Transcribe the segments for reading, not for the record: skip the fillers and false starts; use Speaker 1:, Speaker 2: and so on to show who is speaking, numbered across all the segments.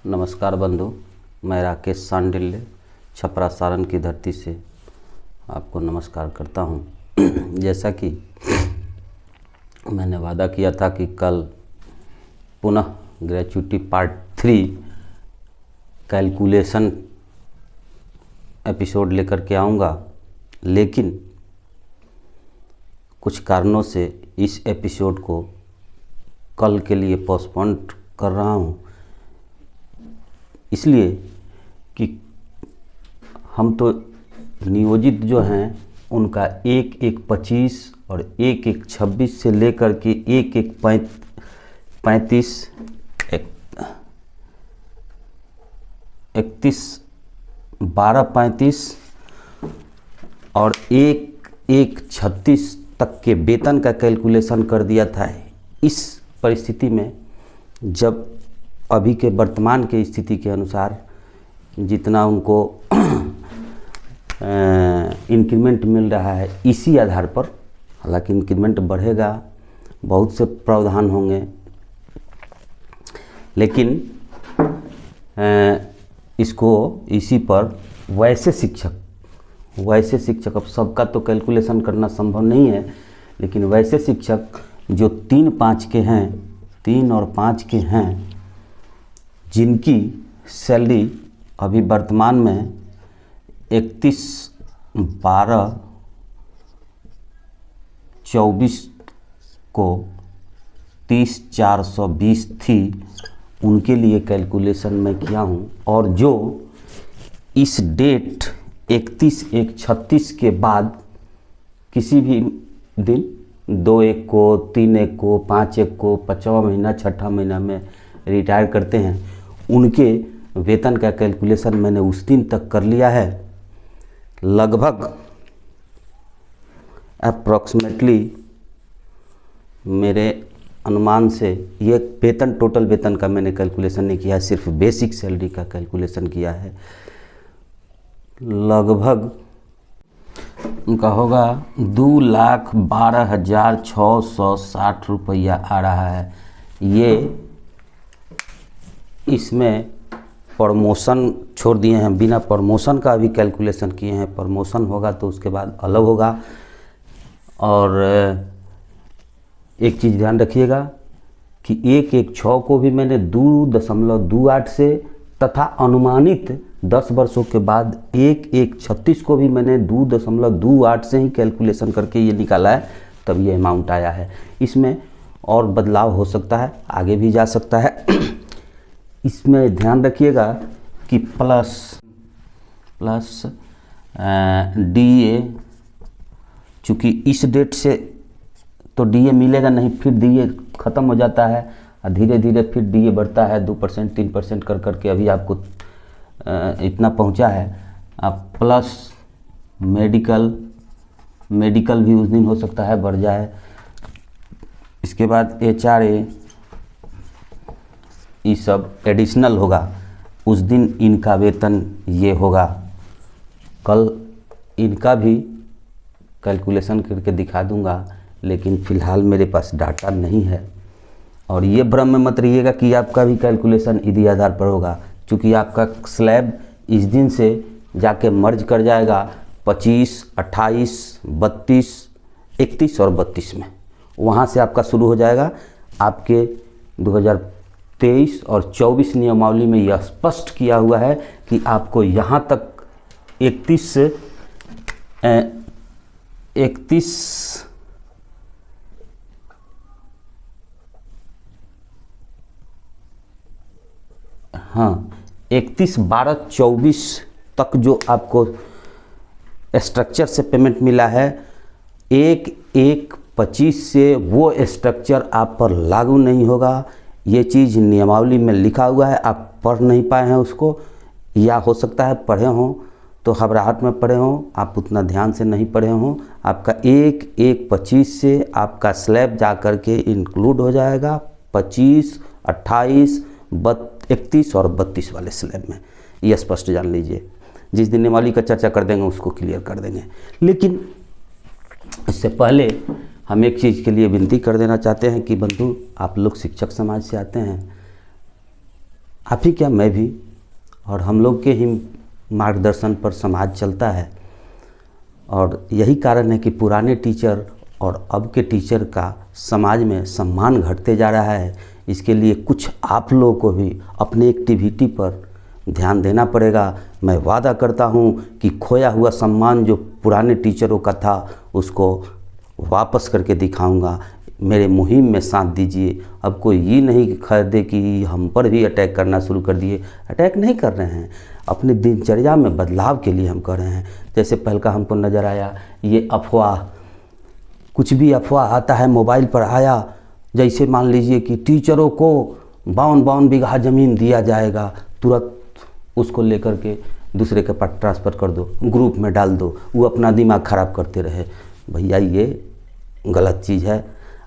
Speaker 1: नमस्कार बंधु, मैं राकेश सांडिल्य छपरा सारण की धरती से आपको नमस्कार करता हूं। जैसा कि मैंने वादा किया था कि कल पुनः ग्रेच्युटी पार्ट 3 कैलकुलेशन एपिसोड लेकर के आऊँगा, लेकिन कुछ कारणों से इस एपिसोड को कल के लिए पोस्टपोन कर रहा हूँ। इसलिए कि हम तो नियोजित जो हैं उनका 1-1-25 और 1-1-26 से लेकर के 1-1-35 12-35 और 1-1-36 तक के वेतन का कैलकुलेशन कर दिया था। इस परिस्थिति में जब अभी के वर्तमान के स्थिति के अनुसार जितना उनको इंक्रीमेंट मिल रहा है, इसी आधार पर, हालांकि इंक्रीमेंट बढ़ेगा, बहुत से प्रावधान होंगे, लेकिन इसको इसी पर वैसे शिक्षक अब सबका तो कैलकुलेशन करना संभव नहीं है, लेकिन वैसे शिक्षक जो 3-5 के हैं, 3 और 5 के हैं, जिनकी सैलरी अभी वर्तमान में 31/12/24 को 30,420 थी, उनके लिए कैलकुलेशन मैं किया हूँ। और जो इस डेट 31/1/36 के बाद किसी भी दिन 2/1 को, 3/1 को, 5/1 को, 5वां महीना, 6ठा महीना में रिटायर करते हैं, उनके वेतन का कैलकुलेशन मैंने उस दिन तक कर लिया है। लगभग अप्रॉक्सीमेटली मेरे अनुमान से ये वेतन, टोटल वेतन का मैंने कैलकुलेशन नहीं किया है, सिर्फ बेसिक सैलरी का कैलकुलेशन किया है। लगभग उनका होगा 2,12,660 रुपया आ रहा है। ये इसमें प्रमोशन छोड़ दिए हैं, बिना प्रमोशन का भी कैलकुलेशन किए हैं। प्रमोशन होगा तो उसके बाद अलग होगा। और एक चीज़ ध्यान रखिएगा कि 1-1-6 को भी मैंने 2.28 से, तथा अनुमानित 10 वर्षों के बाद 1-1-36 को भी मैंने 2.28 से ही कैलकुलेशन करके ये निकाला है, तब ये अमाउंट आया है। इसमें और बदलाव हो सकता है, आगे भी जा सकता है। इसमें ध्यान रखिएगा कि प्लस DA, चूँकि इस डेट से तो DA मिलेगा नहीं, फिर DA ख़त्म हो जाता है और धीरे धीरे फिर DA बढ़ता है 2%, 3% कर करके अभी आपको इतना पहुंचा है। आप प्लस मेडिकल भी उस दिन हो सकता है बढ़ जाए। इसके बाद HRA, ये सब एडिशनल होगा। उस दिन इनका वेतन ये होगा। कल इनका भी कैलकुलेशन करके दिखा दूंगा, लेकिन फ़िलहाल मेरे पास डाटा नहीं है। और ये भ्रम में मत रहिएगा कि आपका भी कैलकुलेशन इसी आधार पर होगा, क्योंकि आपका स्लैब इस दिन से जाके मर्ज कर जाएगा 25, 28, 32, 31 और 32 में। वहाँ से आपका शुरू हो जाएगा। आपके 2023 और 24 नियमावली में यह स्पष्ट किया हुआ है कि आपको यहाँ तक 31 31/12/24 तक जो आपको स्ट्रक्चर से पेमेंट मिला है, 1-1-25 से वो स्ट्रक्चर आप पर लागू नहीं होगा। ये चीज़ नियमावली में लिखा हुआ है, आप पढ़ नहीं पाए हैं उसको, या हो सकता है पढ़े हों तो घबराहट में पढ़े हों, आप उतना ध्यान से नहीं पढ़े हों। आपका 1-1-25 से आपका स्लैब जा कर के इंक्लूड हो जाएगा 25, 28, 31 और 32 वाले स्लैब में। ये स्पष्ट जान लीजिए। जिस दिन नियमावली का चर्चा कर देंगे उसको क्लियर कर देंगे। लेकिन इससे पहले हम एक चीज़ के लिए विनती कर देना चाहते हैं कि बंधु, आप लोग शिक्षक समाज से आते हैं, आप ही क्या, मैं भी, और हम लोग के ही मार्गदर्शन पर समाज चलता है। और यही कारण है कि पुराने टीचर और अब के टीचर का समाज में सम्मान घटते जा रहा है। इसके लिए कुछ आप लोगों को भी अपने एक्टिविटी पर ध्यान देना पड़ेगा। मैं वादा करता हूँ कि खोया हुआ सम्मान जो पुराने टीचरों का था उसको वापस करके दिखाऊंगा। मेरे मुहिम में साथ दीजिए। अब कोई ये नहीं कह दे कि हम पर भी अटैक करना शुरू कर दिए। अटैक नहीं कर रहे हैं, अपने दिनचर्या में बदलाव के लिए हम कर रहे हैं। जैसे पहल का हमको नज़र आया ये अफवाह, कुछ भी अफवाह आता है मोबाइल पर आया, जैसे मान लीजिए कि टीचरों को 52 बीघा ज़मीन दिया जाएगा, तुरंत उसको लेकर के दूसरे के पास ट्रांसफ़र कर दो, ग्रुप में डाल दो, वो अपना दिमाग ख़राब करते रहे। भैया ये गलत चीज़ है।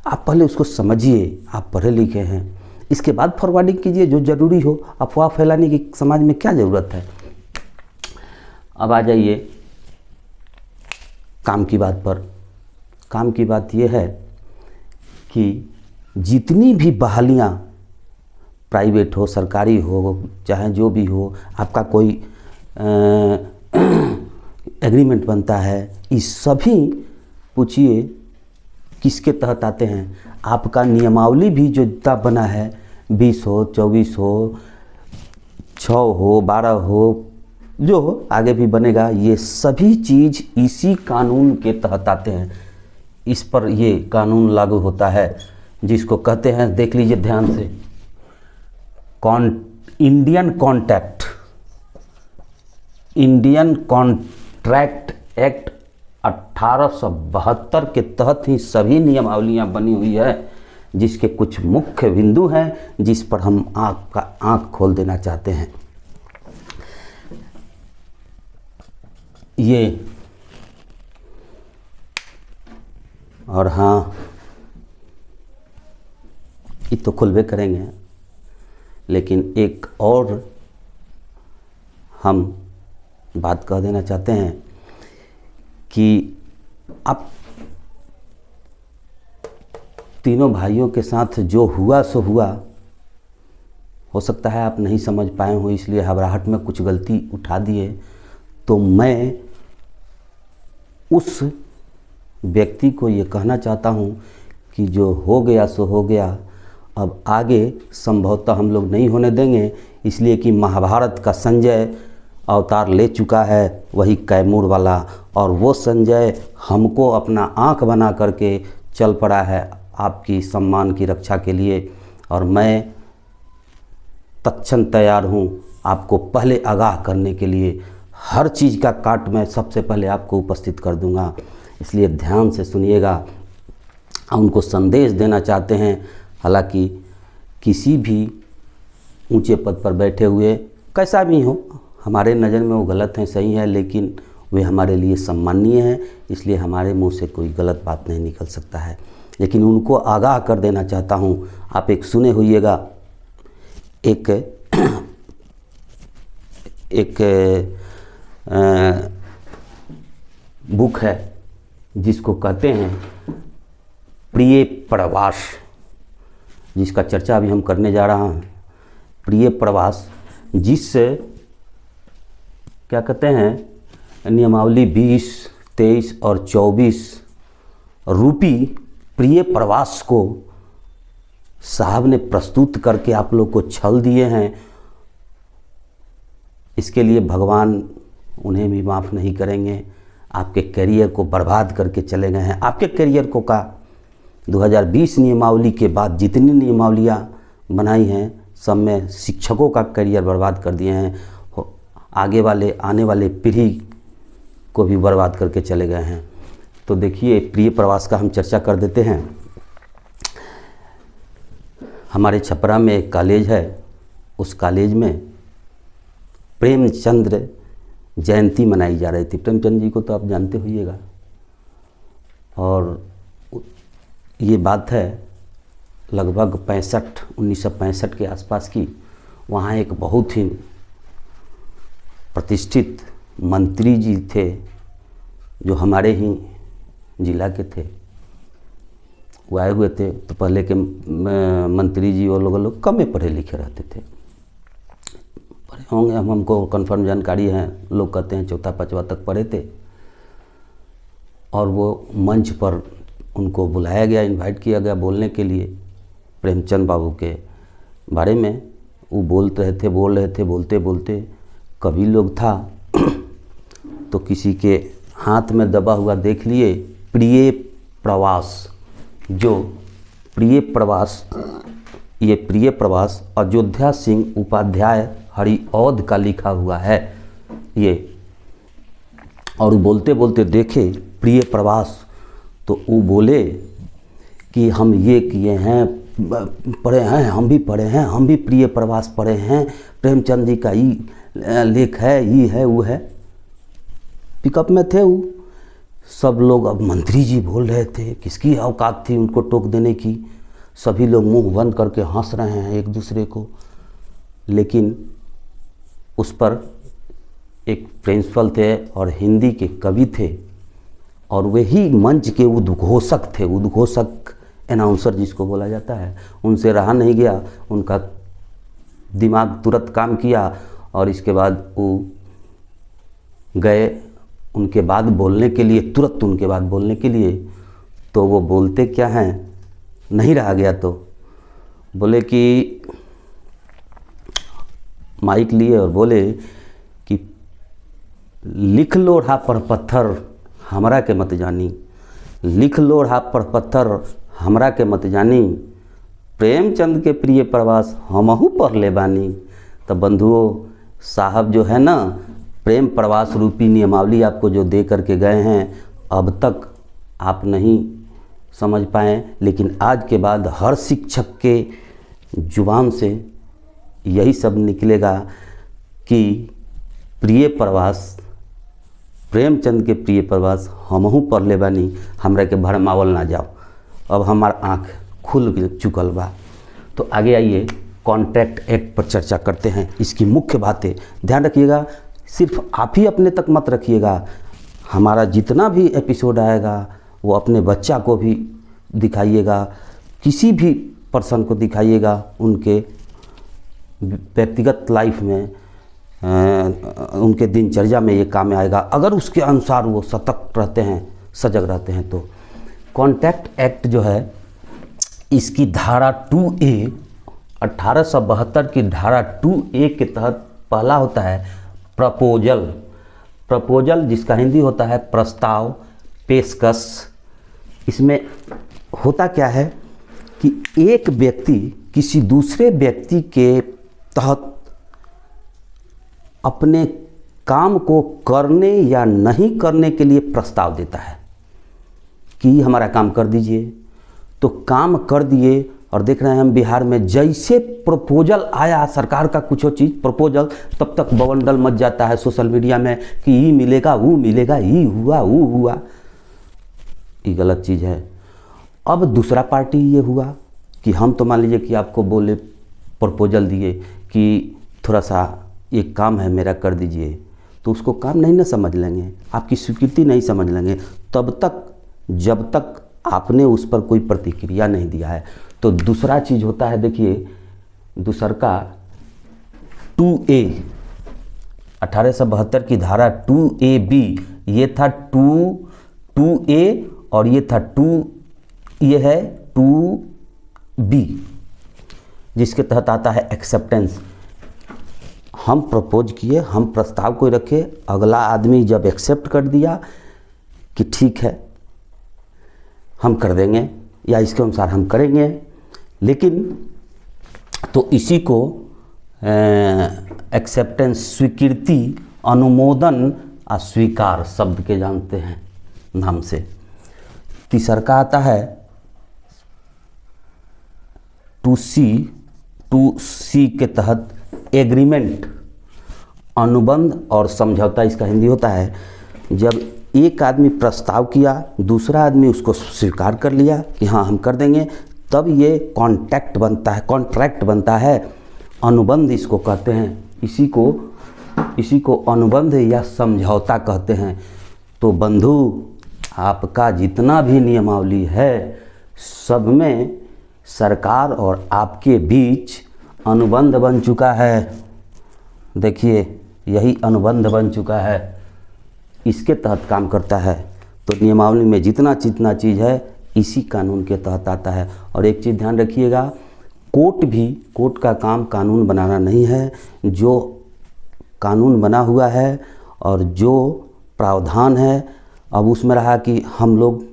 Speaker 1: आप पहले उसको समझिए, आप पढ़े लिखे हैं, इसके बाद फॉरवर्डिंग कीजिए जो ज़रूरी हो। अफवाह फैलाने की समाज में क्या ज़रूरत है। अब आ जाइए काम की बात पर। काम की बात यह है कि जितनी भी बहालियाँ प्राइवेट हो सरकारी हो चाहे जो भी हो, आपका कोई एग्रीमेंट बनता है, इस सभी पूछिए किसके तहत आते हैं। आपका नियमावली भी जो जितना बना है 20 हो 24 हो 6 हो 12 हो जो हो आगे भी बनेगा, ये सभी चीज़ इसी कानून के तहत आते हैं। इस पर ये कानून लागू होता है जिसको कहते हैं, देख लीजिए ध्यान से, इंडियन कॉन्ट्रैक्ट एक्ट 1872 के तहत ही सभी नियमावलियाँ बनी हुई है, जिसके कुछ मुख्य बिंदु हैं जिस पर हम आँख खोल देना चाहते हैं। ये और हाँ, ये तो खुलबे करेंगे, लेकिन एक और हम बात कह देना चाहते हैं कि आप तीनों भाइयों के साथ जो हुआ सो हुआ, हो सकता है आप नहीं समझ पाए हो, इसलिए घबराहट में कुछ गलती उठा दिए। तो मैं उस व्यक्ति को ये कहना चाहता हूँ कि जो हो गया सो हो गया, अब आगे संभवतः हम लोग नहीं होने देंगे। इसलिए कि महाभारत का संजय अवतार ले चुका है, वही कैमूर वाला, और वो संजय हमको अपना आँख बना करके चल पड़ा है आपकी सम्मान की रक्षा के लिए। और मैं तत्क्षण तैयार हूँ आपको पहले आगाह करने के लिए। हर चीज़ का काट मैं सबसे पहले आपको उपस्थित कर दूँगा, इसलिए ध्यान से सुनिएगा। उनको संदेश देना चाहते हैं, हालांकि किसी भी ऊंचे पद पर बैठे हुए कैसा भी हो, हमारे नज़र में वो गलत हैं सही है, लेकिन वे हमारे लिए सम्माननीय हैं, इसलिए हमारे मुंह से कोई गलत बात नहीं निकल सकता है। लेकिन उनको आगाह कर देना चाहता हूँ। आप एक सुने होइएगा, एक बुक है जिसको कहते हैं प्रिय प्रवास, जिसका चर्चा अभी हम करने जा रहा हैं। प्रिय प्रवास, जिस क्या कहते हैं नियमावली 20, 23 और 24 रूपी प्रिय प्रवास को साहब ने प्रस्तुत करके आप लोग को छल दिए हैं। इसके लिए भगवान उन्हें भी माफ़ नहीं करेंगे। आपके करियर को बर्बाद करके चले गए हैं। आपके करियर को का 2020 नियमावली के बाद जितनी नियमावलियाँ बनाई हैं सब में शिक्षकों का करियर बर्बाद कर दिए हैं। आने वाले पीढ़ी को भी बर्बाद करके चले गए हैं। तो देखिए, प्रिय प्रवास का हम चर्चा कर देते हैं। हमारे छपरा में एक कॉलेज है, उस कॉलेज में प्रेमचंद्र जयंती मनाई जा रही थी। प्रेमचंद जी को तो आप जानते होइएगा, और ये बात है लगभग 1965 के आसपास की। वहाँ एक बहुत ही प्रतिष्ठित मंत्री जी थे जो हमारे ही जिला के थे। वो आए हुए थे। तो पहले के मंत्री जी और लोग कम ही पढ़े लिखे रहते थे। होंगे, हमको कंफर्म जानकारी है, लोग कहते हैं चौथा पाँचवा तक पढ़े थे। और वो मंच पर उनको बुलाया गया, इनवाइट किया गया बोलने के लिए प्रेमचंद बाबू के बारे में। वो बोल रहे थे, बोलते बोलते कवि लोग था तो किसी के हाथ में दबा हुआ देख लिए प्रिय प्रवास। जो प्रिय प्रवास, ये प्रिय प्रवास अयोध्या सिंह उपाध्याय हरिऔध का लिखा हुआ है ये। और बोलते बोलते देखे प्रिय प्रवास, तो वो बोले कि हम ये किए हैं, पढ़े हैं, हम भी पढ़े हैं, हम भी प्रिय प्रवास पढ़े हैं, प्रेमचंद जी का ये लेख है, ये है, वो है। पिकअप में थे वो सब लोग। अब मंत्री जी बोल रहे थे, किसकी औकात थी उनको टोक देने की। सभी लोग मुंह बंद करके हंस रहे हैं एक दूसरे को। लेकिन उस पर एक प्रिंसिपल थे और हिंदी के कवि थे और वही मंच के उद्घोषक थे, उद्घोषक अनाउंसर जिसको बोला जाता है। उनसे रहा नहीं गया, उनका दिमाग तुरंत काम किया और इसके बाद वो गए उनके बाद बोलने के लिए, तुरंत उनके बाद बोलने के लिए। तो वो बोलते क्या हैं, नहीं रहा गया तो बोले कि माइक लिए और बोले कि लिख लोढ़ा पर पत्थर हमरा के मत जानी, लिख लोढ़ा पर पत्थर हमरा के मत जानी, प्रेमचंद के प्रिय प्रवास हमहू पढ़ ले बानी। तो बंधुओं, साहब जो है ना, प्रेम प्रवास रूपी नियमावली आपको जो दे करके गए हैं, अब तक आप नहीं समझ पाएँ, लेकिन आज के बाद हर शिक्षक के जुबान से यही सब निकलेगा कि प्रिय प्रवास, प्रेमचंद के प्रिय प्रवास हमहू पढ़ ले बानी, हमरा के भरमावल ना जाओ। अब हमार आँख खुल चुकल बा। तो आगे आइए कॉन्ट्रैक्ट एक्ट पर चर्चा करते हैं। इसकी मुख्य बातें ध्यान रखिएगा, सिर्फ आप ही अपने तक मत रखिएगा। हमारा जितना भी एपिसोड आएगा वो अपने बच्चा को भी दिखाइएगा, किसी भी पर्सन को दिखाइएगा, उनके व्यक्तिगत लाइफ में, उनके दिनचर्या में ये काम में आएगा, अगर उसके अनुसार वो सतर्क रहते हैं, सजग रहते हैं। तो कॉन्ट्रैक्ट एक्ट जो है, इसकी धारा 2A 1872 की धारा 2A के तहत पहला होता है प्रपोजल। प्रपोजल जिसका हिंदी होता है प्रस्ताव, पेशकश। इसमें होता क्या है कि एक व्यक्ति किसी दूसरे व्यक्ति के तहत अपने काम को करने या नहीं करने के लिए प्रस्ताव देता है कि हमारा काम कर दीजिए। तो काम कर दिए, और देख रहे हैं हम बिहार में जैसे प्रपोजल आया सरकार का कुछ चीज़ प्रपोजल, तब तक बवंडल मच जाता है सोशल मीडिया में कि ये मिलेगा, वो मिलेगा, ये हुआ, वो हुआ। ये गलत चीज़ है। अब दूसरा पार्टी ये हुआ कि हम तो मान लीजिए कि आपको बोले, प्रपोजल दिए कि थोड़ा सा एक काम है मेरा कर दीजिए, तो उसको काम नहीं ना समझ लेंगे, आपकी स्वीकृति नहीं समझ लेंगे तब तक जब तक आपने उस पर कोई प्रतिक्रिया नहीं दिया है। तो दूसरा चीज़ होता है, देखिए दूसर का 2A 1872 की धारा 2AB, ये था 2A और ये था 2, ये है 2B, जिसके तहत आता है एक्सेप्टेंस। हम प्रपोज किए, हम प्रस्ताव कोई रखे, अगला आदमी जब एक्सेप्ट कर दिया कि ठीक है हम कर देंगे या इसके अनुसार हम करेंगे, लेकिन तो इसी को एक्सेप्टेंस, स्वीकृति, अनुमोदन, अस्वीकार शब्द के जानते हैं नाम से। तीसरा का आता है 2C के तहत एग्रीमेंट, अनुबंध और समझौता इसका हिंदी होता है। जब एक आदमी प्रस्ताव किया, दूसरा आदमी उसको स्वीकार कर लिया कि हाँ हम कर देंगे, तब ये कॉन्ट्रैक्ट बनता है, कॉन्ट्रैक्ट बनता है। अनुबंध इसको कहते हैं, इसी को अनुबंध या समझौता कहते हैं। तो बंधु, आपका जितना भी नियमावली है सब में सरकार और आपके बीच अनुबंध बन चुका है। देखिए यही अनुबंध बन चुका है, इसके तहत काम करता है। तो नियमावली में जितना चीज़ है इसी कानून के तहत आता है। और एक चीज़ ध्यान रखिएगा, कोर्ट का काम कानून बनाना नहीं है। जो कानून बना हुआ है और जो प्रावधान है, अब उसमें रहा कि हम लोग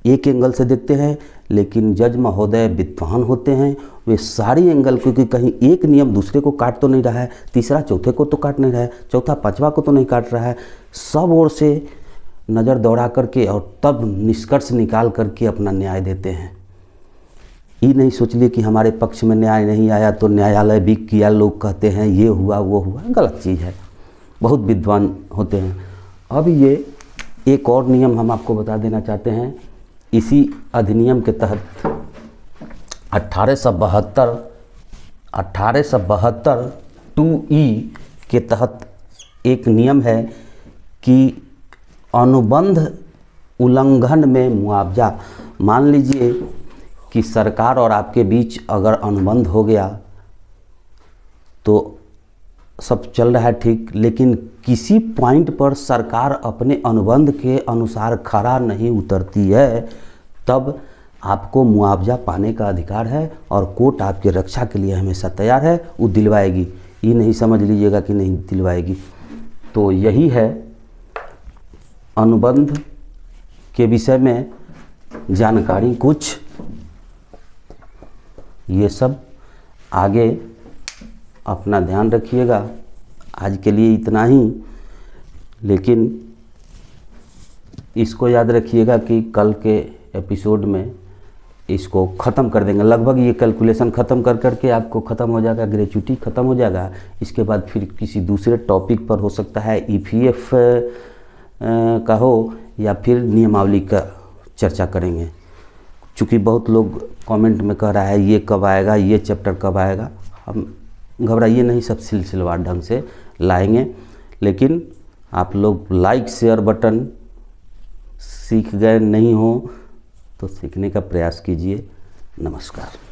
Speaker 1: एक एंगल से देखते हैं, लेकिन जज महोदय विद्वान होते हैं, वे सारी एंगल, क्योंकि कहीं एक नियम दूसरे को काट तो नहीं रहा है, तीसरा चौथे को तो काट नहीं रहा है, चौथा पांचवा को तो नहीं काट रहा है, सब ओर से नज़र दौड़ा करके और तब निष्कर्ष निकाल करके अपना न्याय देते हैं। ये नहीं सोच लिए कि हमारे पक्ष में न्याय नहीं आया तो न्यायालय बिक किया, लोग कहते हैं ये हुआ वो हुआ, गलत चीज़ है। बहुत विद्वान होते हैं। अब ये एक और नियम हम आपको बता देना चाहते हैं। इसी अधिनियम के तहत 1872 2E के तहत एक नियम है कि अनुबंध उल्लंघन में मुआवजा। मान लीजिए कि सरकार और आपके बीच अगर अनुबंध हो गया तो सब चल रहा है ठीक, लेकिन किसी पॉइंट पर सरकार अपने अनुबंध के अनुसार खरा नहीं उतरती है, तब आपको मुआवजा पाने का अधिकार है और कोर्ट आपकी रक्षा के लिए हमेशा तैयार है, वो दिलवाएगी। ये नहीं समझ लीजिएगा कि नहीं दिलवाएगी। तो यही है अनुबंध के विषय में जानकारी कुछ। ये सब आगे अपना ध्यान रखिएगा। आज के लिए इतना ही, लेकिन इसको याद रखिएगा कि कल के एपिसोड में इसको ख़त्म कर देंगे। लगभग ये कैलकुलेशन ख़त्म कर करके आपको ख़त्म हो जाएगा, ग्रेच्युटी ख़त्म हो जाएगा। इसके बाद फिर किसी दूसरे टॉपिक पर हो सकता है EPF का हो या फिर नियमावली का चर्चा करेंगे। चूँकि बहुत लोग कमेंट में कह रहा है ये कब आएगा, ये चैप्टर कब आएगा। हम घबराइए नहीं, सब सिलसिलेवार ढंग से लाएंगे। लेकिन आप लोग लाइक शेयर बटन सीख गए नहीं हो तो सीखने का प्रयास कीजिए। नमस्कार।